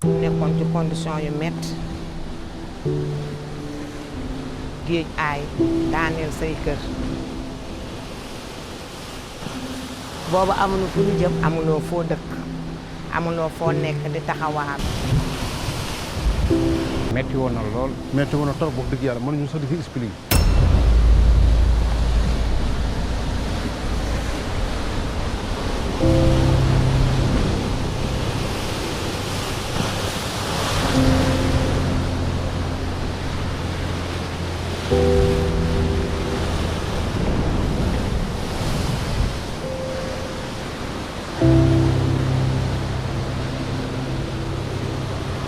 ñu nekkoon ci condition yu métti géej aay daaneel say kër boobu amuñu fu ñu jëm amuloo foo dëkk amuloo foo nekk di taxawaal. metti woon na lool. metti woon na trop wax dëgg yàlla mënuñu sax di fi expliquer.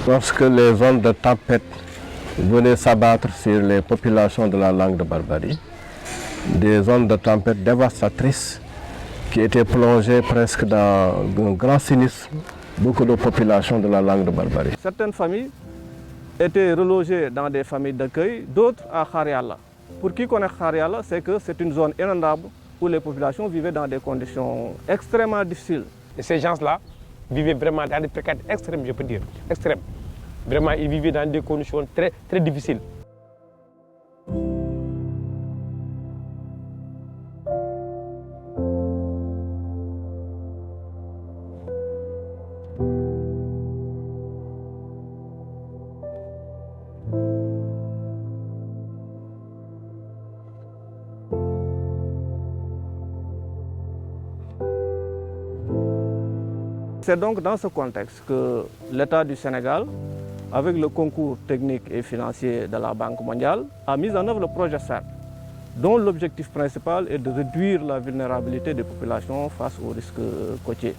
Lorsque les ondes de tempête venaient s'abattre sur les populations de la Langue de Barbarie, des ondes de tempête dévastatrices qui étaient plongées presque dans un grand cynisme, beaucoup de populations de la Langue de Barbarie. Certaines familles étaient relogées dans des familles d'accueil, d'autres à Khariala. Pour qui connaît Khariala, c'est que c'est une zone inondable où les populations vivaient dans des conditions extrêmement difficiles. Et ces gens-là vivaient vraiment dans des précarités extrêmes, je peux dire, extrêmes. Vraiment, ils vivaient dans des conditions très, très difficiles. C'est donc dans ce contexte que l'État du Sénégal, avec le concours technique et financier de la Banque mondiale, a mis en œuvre le projet CERN, dont l'objectif principal est de réduire la vulnérabilité des populations face aux risques côtiers.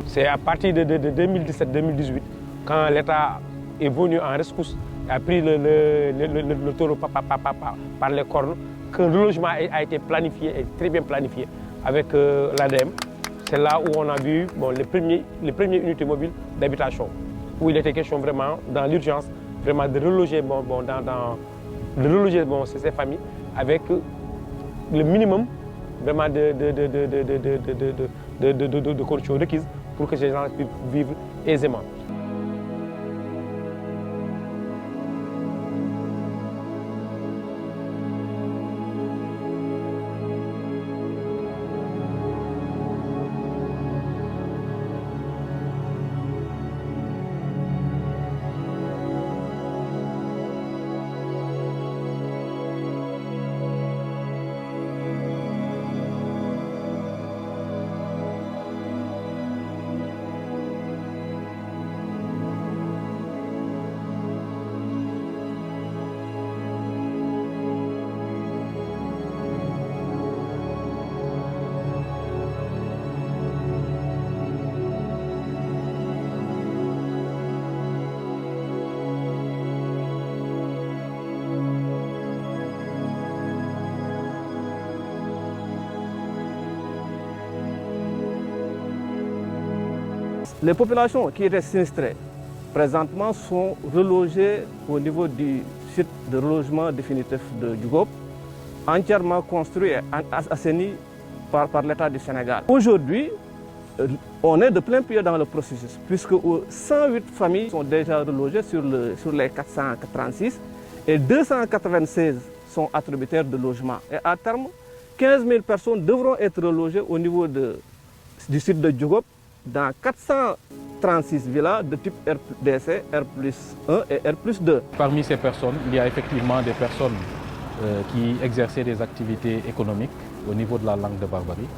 C'est à partir de 2017-2018, quand l'État est venu en rescousse, a pris le taureau par les cornes, qu'un relogement a été planifié, et très bien planifié, avec l'ADM. C'est là où on a vu les premières unités mobiles d'habitation, où il était question vraiment, dans l'urgence, vraiment de reloger, ces familles avec le minimum vraiment de conditions requises pour que ces gens puissent vivre aisément. Les populations qui étaient sinistrées présentement sont relogées au niveau du site de relogement définitif de Djougop, entièrement construit et assaini par l'État du Sénégal. Aujourd'hui, on est de plein pied dans le processus, puisque 108 familles sont déjà relogées sur les 436 et 296 sont attributaires de logement. Et à terme, 15 000 personnes devront être relogées au niveau du site de Djougop, dans 436 villas de type RDC, R+1 et R+2. Parmi ces personnes, il y a effectivement des personnes qui exerçaient des activités économiques au niveau de la Langue de Barbarie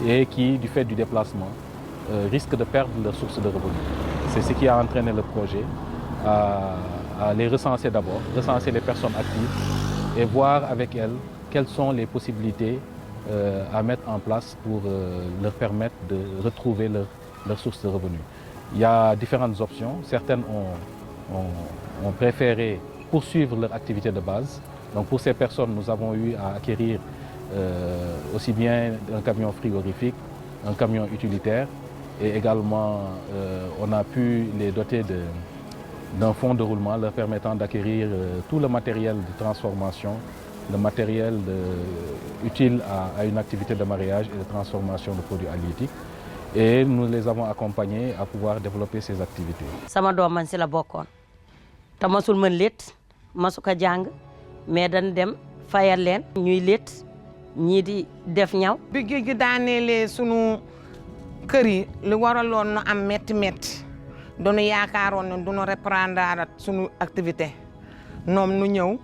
et qui, du fait du déplacement, risquent de perdre leur source de revenus. C'est ce qui a entraîné le projet à les recenser d'abord, recenser les personnes actives et voir avec elles quelles sont les possibilités à mettre en place pour leur permettre de retrouver leur source de revenus. Il y a différentes options. Certaines ont préféré poursuivre leur activité de base. Donc pour ces personnes, nous avons eu à acquérir aussi bien un camion frigorifique, un camion utilitaire, et également on a pu les doter d'un fonds de roulement leur permettant d'acquérir tout le matériel de transformation, le matériel utile à une activité de mareyage et de transformation de produits halieutiques. Et nous les avons accompagnés à pouvoir développer ces activités. Sama doom man si la bokkoon te masul mën létt masu ko jàng mais dañ dem fayal leen ñuy létt ñii di def ñaw. bi géej gi daaneelee sunu kër yi lu waraloon nu am métti doonu yaakaaroon ne duñu reprendre sunu activité ñoom nu ñëw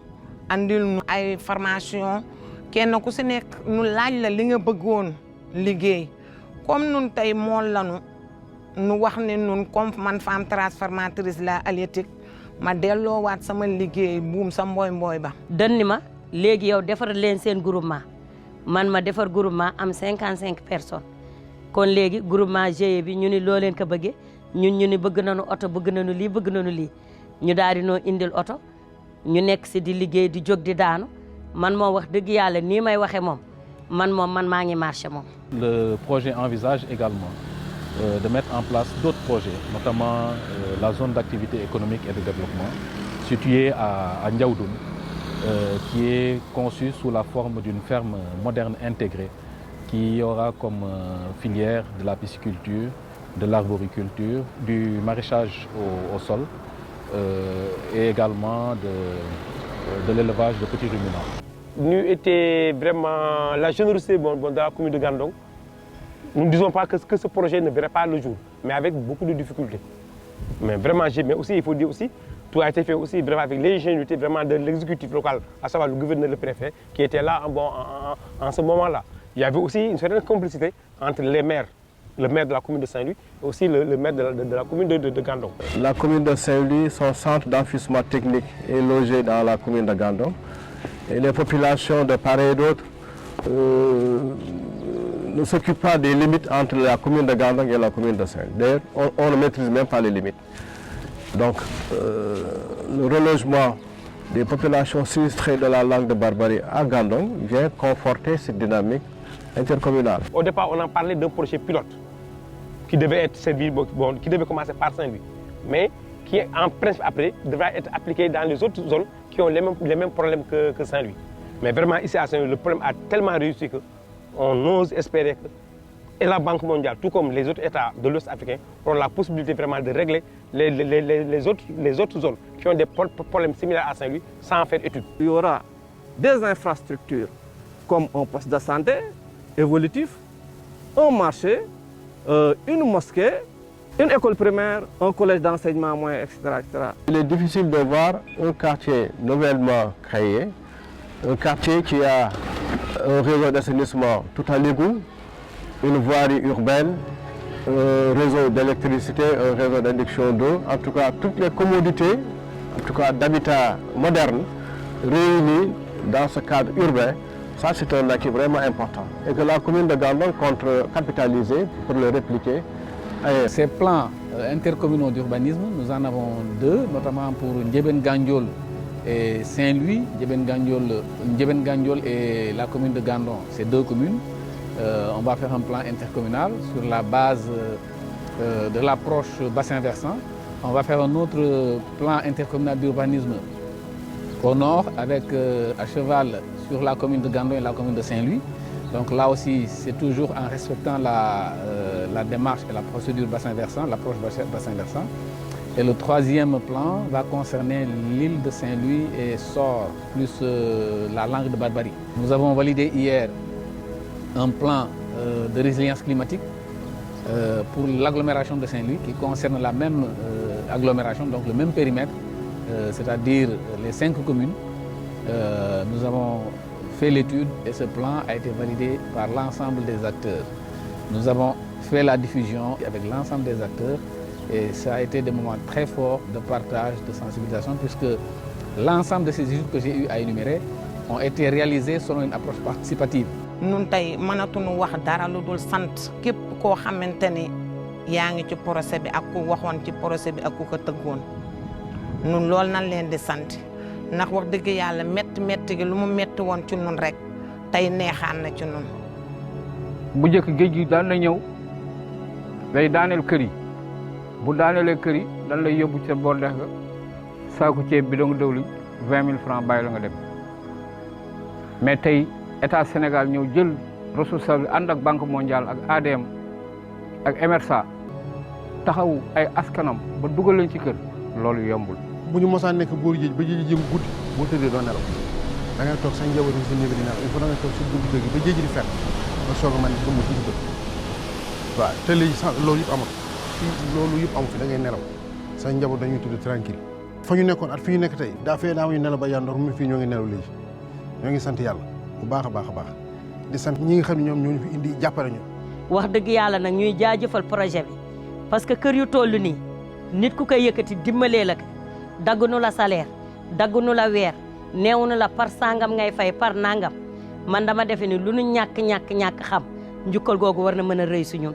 andil nu ay formation kenn ku si nekk nu laaj la li nga bëggoon liggéey comme nun tey mool lanu nu wax ne nun comme man femme transformatrice la halieutique ma delloowaat sama liggéey buum sa mbooy ba. dañ ni ma léegi yow defar leen seen groupement man ma defar groupement am 55 personnes kon léegi groupement GIE bi ñu ni loo leen ko bëggee ñun ñu ni bëgg nañu oto bëgg nañu lii ñu daal di noo indil oto ñu nekk si di liggéey di jóg di daanu man moom wax dëgg yàlla nii may waxee moom man maa ngi marché moom. Le projet envisage également de mettre en place d'autres projets, notamment la zone d'activité économique et de développement située à Ndiaoudoum, qui est conçue sous la forme d'une ferme moderne intégrée qui aura comme filière de la pisciculture, de l'arboriculture, du maraîchage au sol et également de l'élevage de petits ruminants. Nous était vraiment la générosité de la commune de Gandon. Nous ne disons pas que ce projet ne verrait pas le jour, mais avec beaucoup de difficultés. Mais vraiment, mais aussi, il faut dire aussi, tout a été fait aussi vraiment avec l'ingéniosité vraiment de l'exécutif local, à savoir le gouverneur, le préfet, qui était là en ce moment-là. Il y avait aussi une certaine complicité entre les maires, le maire de la commune de Saint-Louis et aussi le maire de la commune de Gandon. La commune de Saint-Louis, son centre d'enfouissement technique est logé dans la commune de Gandon. Et les populations de part et d'autre ne s'occupent pas des limites entre la commune de Gandon et la commune de Saint-Louis. D'ailleurs, on ne maîtrise même pas les limites. Donc, le relogement des populations sinistrées de la langue de Barbarie à Gandon vient conforter cette dynamique intercommunale. Au départ, on en parlait d'un projet pilote qui devait être servi, qui devait commencer par Saint-Louis, mais qui, en principe, après, devra être appliqué dans les autres zones qui ont les mêmes problèmes que Saint-Louis. Mais vraiment, ici à Saint-Louis, le problème a tellement réussi qu'on ose espérer que et la Banque mondiale, tout comme les autres États de l'Ouest africain, ont la possibilité vraiment de régler les autres zones qui ont des problèmes similaires à Saint-Louis sans faire étude. Il y aura des infrastructures comme un poste de santé évolutif, un marché, une mosquée, une école primaire, un collège d'enseignement moyen, etc., etc. Il est difficile de voir un quartier nouvellement créé, un quartier qui a un réseau d'assainissement tout à l'égout, une voirie urbaine, un réseau d'électricité, un réseau d'induction d'eau, en tout cas toutes les commodités, en tout cas d'habitat moderne, réunies dans ce cadre urbain. Ça, c'est un acquis vraiment important. Et que la commune de Gandon compte capitaliser pour le répliquer. Ces plans intercommunaux d'urbanisme, nous en avons deux, notamment pour Ndiébène Gandiol et Saint-Louis. Ndiébène Gandiol et la commune de Gandon, c'est deux communes. On va faire un plan intercommunal sur la base de l'approche bassin versant. On va faire un autre plan intercommunal d'urbanisme au nord avec à cheval sur la commune de Gandon et la commune de Saint-Louis. Donc là aussi, c'est toujours en respectant la démarche et la procédure bassin versant, l'approche bassin versant. Et le troisième plan va concerner l'île de Saint-Louis et Sort, plus la langue de Barbarie. Nous avons validé hier un plan de résilience climatique pour l'agglomération de Saint-Louis qui concerne la même agglomération, donc le même périmètre, c'est-à-dire les 5 communes. Nous avons fait l'étude et ce plan a été validé par l'ensemble des acteurs. Nous avons fait la diffusion avec l'ensemble des acteurs et ça a été des moments très forts de partage, de sensibilisation, puisque l'ensemble de ces études que j'ai eu à énumérer ont été réalisées selon une approche participative. Nun tey mënatuñu wax dara lu dul sant képp koo xamante ni yaa ngi ci projet bi ak ku waxoon ci projet bi ak ku ko tëggoon ñun loolu nañ leen di sant ndax wax dëgg yàlla métti gi lu mu métti woon ci ñun rek tey neexaan na ci ñun. bu njëkk géej gi daan na ñëw day daaneel kër yi bu daaneelee kër yi dan lay yóbbu ca boor dex ga saaku ceeb bi dong dëwlin 20 000 francs bàyyi la nga dem mais tey état Sénégal ñëw jël responsable ànd ak banque mondiale ak ADM ak MRSA taxaw ay askanam ba dugal leen ci kër loolu yombul. bu ñu mosaan nekk boori géej ba géej jëm guddi boo tëddee doo nelaw da ngay toog sa njaboot yi sa néeg di nelaw il faut da ngay toog si dugub gi ba géej gi di fekk nga soog a mën a gëmm ci bët waaw te léegi sax loolu yëpp amul loolu yëpp amu fi da ngay nelaw sa njaboot dañuy tudd tranquille fa ñu nekkoon at fi ñu nekk tey daa fee daa ñu nelaw ba yandoor mu fii ñoo ngi nelaw léegi ñoo ngi sant yàlla bu baax a baax a baax di sant ñi nga xam ne ñoom ñoo ñu fi indi jàppale ñu. wax dëgg yàlla nag ñuy jaajëfal projet bi parce que kër yu toll nii nit ku koy yëkkati dimbalee la ko daggunu la salaire daggunu la weer neewunu la par sangam ngay fay par nangam man dama defe ni lu nu ñàkk xam njukkal googu war na mën a rëy su ñun